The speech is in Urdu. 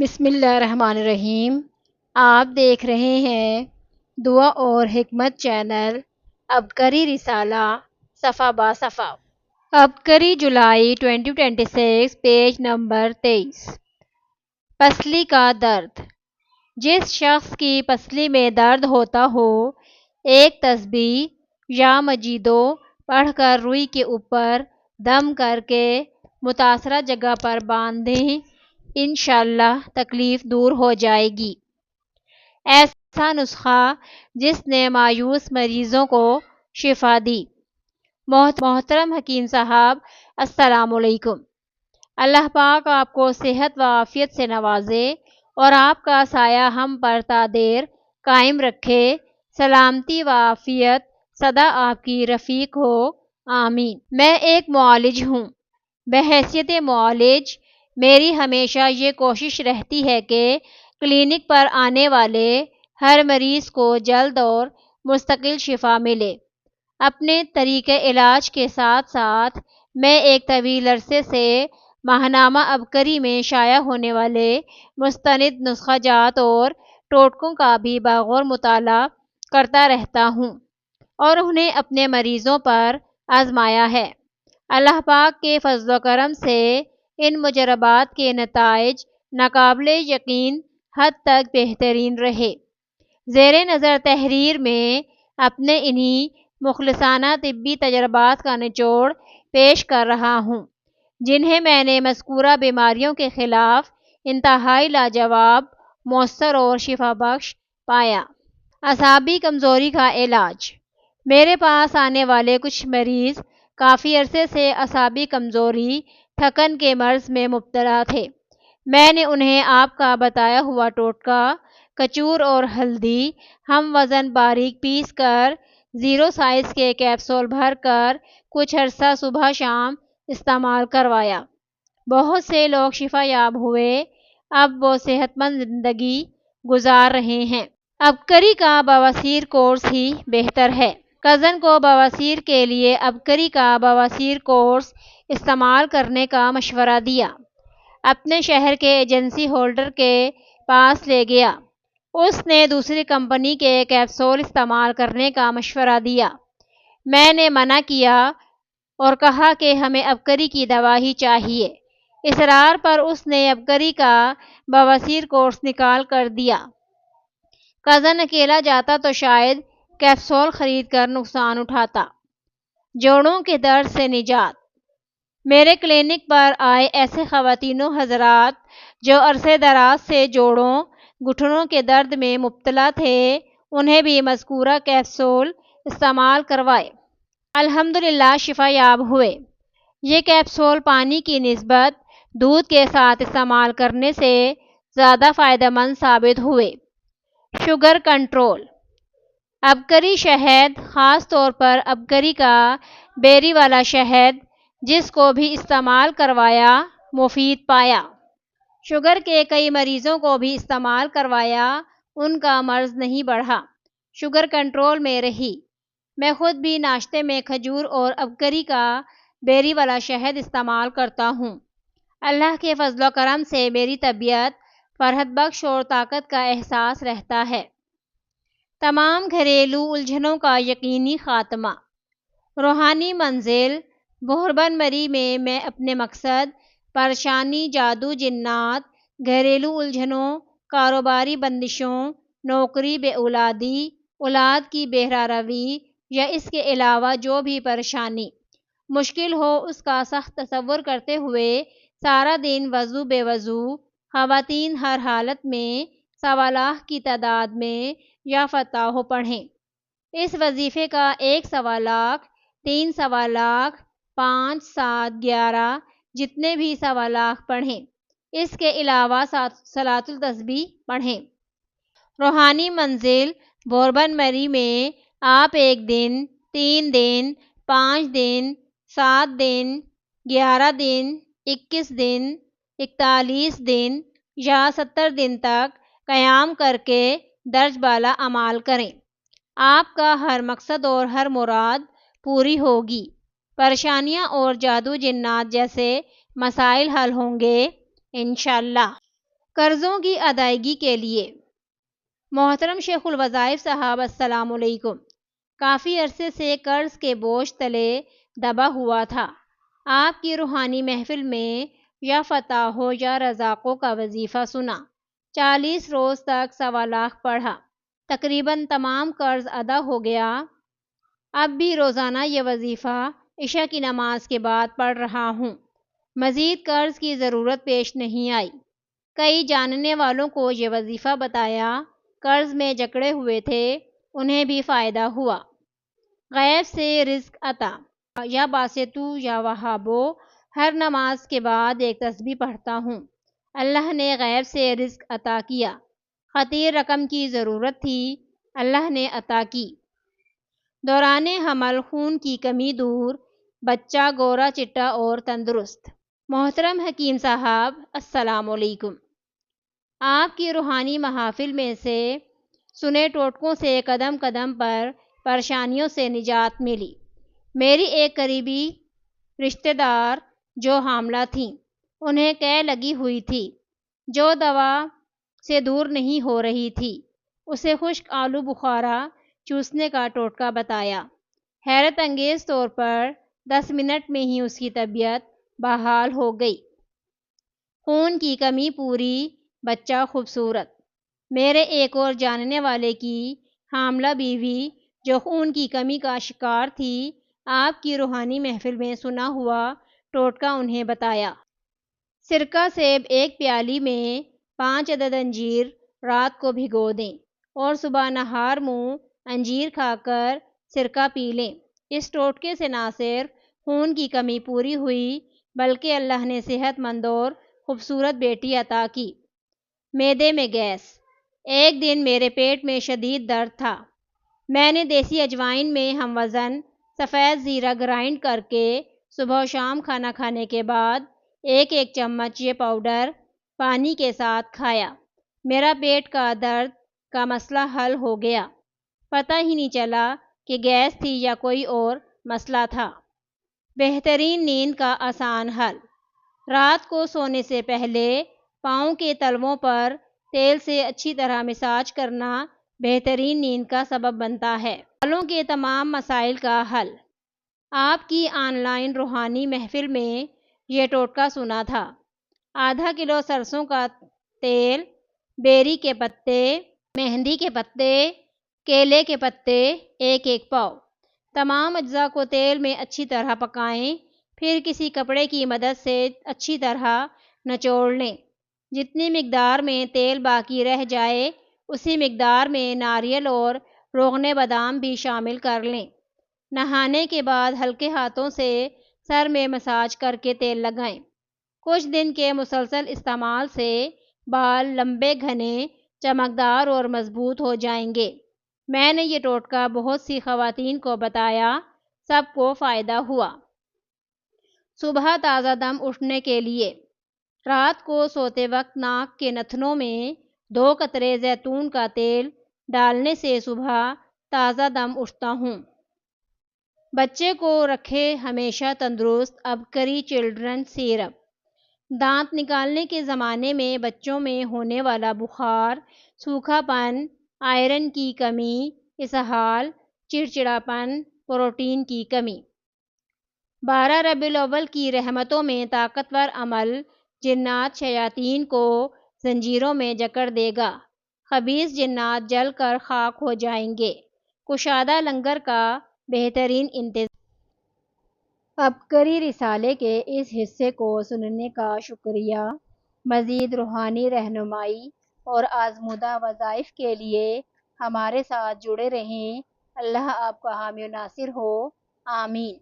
بسم اللہ الرحمن الرحیم۔ آپ دیکھ رہے ہیں دعا اور حکمت چینل عبقری رسالہ صفحہ با صفحہ۔ عبقری جولائی 2026 پیج نمبر 23۔ پسلی کا درد۔ جس شخص کی پسلی میں درد ہوتا ہو ایک تسبیح یا مجیدو پڑھ کر روئی کے اوپر دم کر کے متاثرہ جگہ پر باندھ دیں، انشاءاللہ تکلیف دور ہو جائے گی۔ ایسا نسخہ جس نے مایوس مریضوں کو شفا دی۔ محترم حکیم صاحب، السلام علیکم۔ اللہ پاک آپ کو صحت و عافیت سے نوازے اور آپ کا سایہ ہم پر تا دیر قائم رکھے۔ سلامتی و عافیت سدا آپ کی رفیق ہو، آمین۔ میں ایک معالج ہوں۔ بحیثیت معالج میری ہمیشہ یہ کوشش رہتی ہے کہ کلینک پر آنے والے ہر مریض کو جلد اور مستقل شفا ملے۔ اپنے طریقہ علاج کے ساتھ ساتھ میں ایک طویل عرصے سے ماہنامہ عبقری میں شائع ہونے والے مستند نسخہ جات اور ٹوٹکوں کا بھی باغور مطالعہ کرتا رہتا ہوں اور انہیں اپنے مریضوں پر آزمایا ہے۔ اللہ پاک کے فضل و کرم سے ان مجربات کے نتائج ناقابل یقین حد تک بہترین رہے۔ زیر نظر تحریر میں اپنے انہی مخلصانہ طبی تجربات کا نچوڑ پیش کر رہا ہوں، جنہیں میں نے مذکورہ بیماریوں کے خلاف انتہائی لاجواب، مؤثر اور شفا بخش پایا۔ اعصابی کمزوری کا علاج۔ میرے پاس آنے والے کچھ مریض کافی عرصے سے اعصابی کمزوری، تھکن کے مرض میں مبتلا تھے۔ میں نے انہیں آپ کا بتایا ہوا ٹوٹکا کچور اور ہلدی ہم وزن باریک پیس کر 0 سائز کے کیپسول بھر کر کچھ عرصہ صبح شام استعمال کروایا۔ بہت سے لوگ شفا یاب ہوئے، اب وہ صحت مند زندگی گزار رہے ہیں۔ عبقری کا بواسیر کورس ہی بہتر ہے۔ کزن کو بواسیر کے لیے عبقری کا بواسیر کورس استعمال کرنے کا مشورہ دیا۔ اپنے شہر کے ایجنسی ہولڈر کے پاس لے گیا۔ اس نے دوسری کمپنی کے کیپسول استعمال کرنے کا مشورہ دیا۔ میں نے منع کیا اور کہا کہ ہمیں عبقری کی دوا ہی چاہیے۔ اصرار پر اس نے عبقری کا بواسیر کورس نکال کر دیا۔ کزن اکیلا جاتا تو شاید کیپسول خرید کر نقصان اٹھاتا۔ جوڑوں کے درد سے نجات۔ میرے کلینک پر آئے ایسے خواتین و حضرات جو عرصہ دراز سے جوڑوں، گھٹنوں کے درد میں مبتلا تھے، انہیں بھی مذکورہ کیپسول استعمال کروائے۔ الحمدللہ شفا یاب ہوئے۔ یہ کیپسول پانی کی نسبت دودھ کے ساتھ استعمال کرنے سے زیادہ فائدہ مند ثابت ہوئے۔ Sugar control. عبقری شہد، خاص طور پر عبقری کا بیری والا شہد، جس کو بھی استعمال کروایا، مفید پایا۔ شوگر کے کئی مریضوں کو بھی استعمال کروایا، ان کا مرض نہیں بڑھا، شوگر کنٹرول میں رہی۔ میں خود بھی ناشتے میں کھجور اور عبقری کا بیری والا شہد استعمال کرتا ہوں۔ اللہ کے فضل و کرم سے میری طبیعت فرحت بخش اور طاقت کا احساس رہتا ہے۔ تمام گھریلو الجھنوں کا یقینی خاتمہ۔ روحانی منزل۔ بہربن مری میں اپنے مقصد، پریشانی، جادو جنات، گھریلو الجھنوں، کاروباری بندشوں، نوکری، بے اولادی، اولاد کی بہرہ روی یا اس کے علاوہ جو بھی پریشانی مشکل ہو، اس کا سخت تصور کرتے ہوئے سارا دن وضو بے وضو، خواتین ہر حالت میں 1.25 کی تعداد میں یا فتح پڑھیں۔ اس وظیفے کا 1 1.25، 3 1.25، 5، 7، 11 جتنے بھی 1.25 پڑھیں۔ اس کے علاوہ صلاۃ التسبیح پڑھیں۔ روحانی منزل۔ بہربن مری میں آپ 1 دن، 3 دن، 5 دن، 7 دن، 11 دن، 21 دن، 41 دن یا 70 دن تک قیام کر کے درج بالا اعمال کریں۔ آپ کا ہر مقصد اور ہر مراد پوری ہوگی۔ پریشانیاں اور جادو جنات جیسے مسائل حل ہوں گے، انشاءاللہ۔ قرضوں کی ادائیگی کے لیے۔ محترم شیخ الوظائف صاحب السلام علیکم۔ کافی عرصے سے قرض کے بوجھ تلے دبا ہوا تھا۔ آپ کی روحانی محفل میں یا فتحوں یا رزاقوں کا وظیفہ سنا، 40 روز تک 1.25 پڑھا، تقریباً تمام قرض ادا ہو گیا۔ اب بھی روزانہ یہ وظیفہ عشاء کی نماز کے بعد پڑھ رہا ہوں، مزید قرض کی ضرورت پیش نہیں آئی۔ کئی جاننے والوں کو یہ وظیفہ بتایا، قرض میں جکڑے ہوئے تھے، انہیں بھی فائدہ ہوا۔ غیب سے رزق عطا، یا باسطو یا وہابو، ہر نماز کے بعد ایک تسبیح پڑھتا ہوں، اللہ نے غیب سے رزق عطا کیا۔ خطیر رقم کی ضرورت تھی، اللہ نے عطا کی۔ دوران حمل خون کی کمی دور، بچہ گورا چٹا اور تندرست۔ محترم حکیم صاحب السلام علیکم۔ آپ کی روحانی محافل میں سے سنے ٹوٹکوں سے قدم قدم پر پریشانیوں سے نجات ملی۔ میری ایک قریبی رشتہ دار جو حاملہ تھیں، انہیں قے لگی ہوئی تھی جو دوا سے دور نہیں ہو رہی تھی۔ اسے خشک آلو بخارا چوسنے کا ٹوٹکا بتایا۔ حیرت انگیز طور پر 10 منٹ میں ہی اس کی طبیعت بحال ہو گئی۔ خون کی کمی پوری، بچہ خوبصورت۔ میرے ایک اور جاننے والے کی حاملہ بیوی جو خون کی کمی کا شکار تھی، آپ کی روحانی محفل میں سنا ہوا ٹوٹکا انہیں بتایا۔ سرکہ سیب ایک پیالی میں 5 عدد انجیر رات کو بھگو دیں اور صبح نہار منہ انجیر کھا کر سرکہ پی لیں۔ اس ٹوٹکے سے نہ صرف خون کی کمی پوری ہوئی بلکہ اللہ نے صحت مند اور خوبصورت بیٹی عطا کی۔ معدے میں گیس، ایک دن میرے پیٹ میں شدید درد تھا۔ میں نے دیسی اجوائن میں ہم وزن سفید زیرہ گرائنڈ کر کے صبح و شام کھانا کھانے کے بعد ایک چمچ یہ پاؤڈر پانی کے ساتھ کھایا۔ میرا پیٹ کا درد کا مسئلہ حل ہو گیا، پتہ ہی نہیں چلا کہ گیس تھی یا کوئی اور مسئلہ تھا۔ بہترین نیند کا آسان حل، رات کو سونے سے پہلے پاؤں کے تلووں پر تیل سے اچھی طرح مساج کرنا بہترین نیند کا سبب بنتا ہے۔ بالوں کے تمام مسائل کا حل، آپ کی آن لائن روحانی محفل میں یہ ٹوٹکا سنا تھا۔ ½ کلو سرسوں کا تیل، بیری کے پتے، مہندی کے پتے، کیلے کے پتے، ایک پاؤ۔ تمام اجزاء کو تیل میں اچھی طرح پکائیں، پھر کسی کپڑے کی مدد سے اچھی طرح نچوڑ لیں۔ جتنی مقدار میں تیل باقی رہ جائے اسی مقدار میں ناریل اور روغن بادام بھی شامل کر لیں۔ نہانے کے بعد ہلکے ہاتھوں سے سر میں مساج کر کے تیل لگائیں۔ کچھ دن کے مسلسل استعمال سے بال لمبے، گھنے، چمکدار اور مضبوط ہو جائیں گے۔ میں نے یہ ٹوٹکا بہت سی خواتین کو بتایا، سب کو فائدہ ہوا۔ صبح تازہ دم اٹھنے کے لیے، رات کو سوتے وقت ناک کے نتنوں میں 2 قطرے زیتون کا تیل ڈالنے سے صبح تازہ دم اٹھتا ہوں۔ بچے کو رکھے ہمیشہ تندرست عبقری چلڈرن سیرپ۔ دانت نکالنے کے زمانے میں بچوں میں ہونے والا بخار، سوکھا پن، آئرن کی کمی، اسہال، چڑچڑاپن، پروٹین کی کمی۔ 12 ربیع الاول کی رحمتوں میں طاقتور عمل جنات شیاطین کو زنجیروں میں جکڑ دے گا، خبیث جنات جل کر خاک ہو جائیں گے۔ کشادہ لنگر کا بہترین انتظام۔ عبقری رسالے کے اس حصے کو سننے کا شکریہ۔ مزید روحانی رہنمائی اور آزمودہ وظائف کے لیے ہمارے ساتھ جڑے رہیں۔ اللہ آپ کا حامی و ناصر ہو، آمین۔